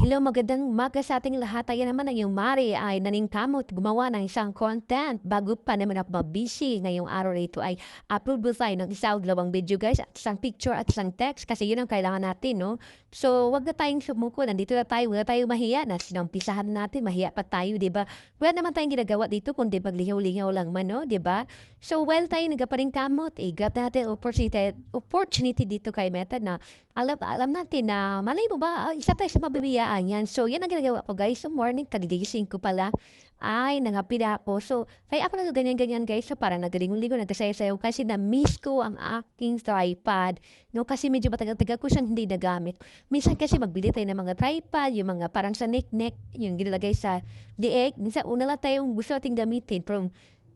Hello, magandang umaga sa ating lahat. Ayan naman ang iyong Mari ay naningkamot gumawa ng isang content bago pa naman ako mabisi ngayong araw na ito ay upload tayo ng isa o dalawang video guys at isang picture at isang text kasi yun ang kailangan natin, no? So, wag na tayong sumuko. Nandito na tayo. Wag na tayong mahiya na sinumpisahan natin. Mahiya pa tayo, di ba? Wala naman tayong ginagawa dito kundi maglihaw-lihaw lang man, no? Di ba? So, while tayo nagaparingkamot, grab natin opportunity dito kay Meta na alam natin na malay mo ba, isa tayo sa mabibiyaan yan. So, yan ang ginagawa ko guys. So, morning, kagigising ko pala, ay nangapi na ako. So, kaya ako nagaganyan-ganyan guys. So, parang nagalingon-lingon, nagkasayaw-sayaw kasi na-miss ko ang aking tripod. No, kasi medyo matagal-tagal ko siyang hindi nagamit. Minsan kasi magbili tayo ng mga tripod, yung mga parang sa neck-neck, yung ginalagay sa dieg. Minsan, una lang tayong gusto nating gamitin from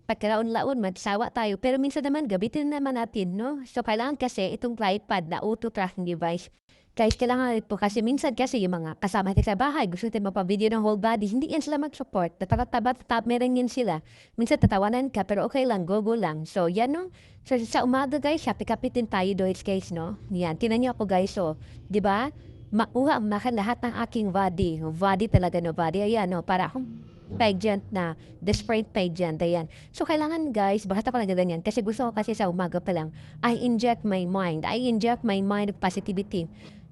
pagkalaon-laon, magsawa tayo. Pero minsan naman, gabitin naman natin, no? So, kailangan kasi itong tripod na auto-tracking device. Guys, kailangan ito kasi minsan kasi yung mga kasama natin sa bahay, gusto natin mapavideo ng whole body, hindi yan sila mag-support. Tataba, meron yan sila. Minsan tatawanan ka, pero okay lang, go lang. So, yan, no? So, sa umaga, guys, happy-kapit din tayo, Doits, guys, no? Yan, tinan niyo ako, guys, so, di ba? Makuha ang lahat ng aking body. Body talaga, no? Body, ayan, no? Para akong pageant na desperate pageant, ayan. So, kailangan guys, bakit ako nagaganyan? Kasi gusto ko kasi sa umaga pa lang, I inject my mind of positivity.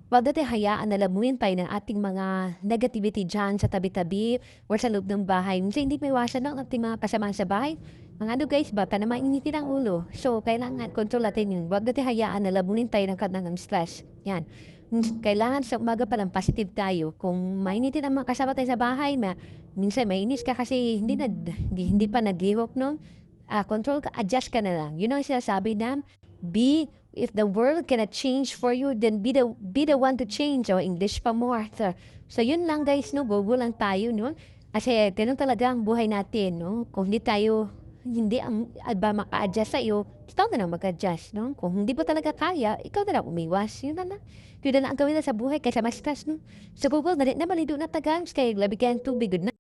Wag natin hayaan na lamuin tayo ng ating mga negativity dyan sa tabi-tabi or sa loob ng bahay. Minsan hindi may iwasan ng ating mga kasamahan sa bahay. Mga ano guys, bata na mainitin ang ulo. So, kailangan control natin yun. Wag natin hayaan na lamunin tayo ng kanang stress. Yan. Kailangan sa umaga pa lang positive tayo. Kung mainitin ang mga kasama tayo sa bahay, minsan mainis ka kasi hindi pa naghihok, no? Control ka, adjust ka na lang. Yun ang sinasabi na, if the world cannot change for you, then be the one to change. O, English pa more. So, yun lang guys, no? Go lang tayo, no? Kasi, ganun talaga ang buhay natin, no? Kung hindi ang ba maka-adjust sa iyo, ikaw na lang mag-adjust, no? Kung hindi mo talaga kaya, ikaw na lang umiwas. Yun na lang. Yun na lang ang gawin na sa buhay kaysa mas stress, no? Sa Google, na malido na tagang, kaya labi kayang tubig, good na.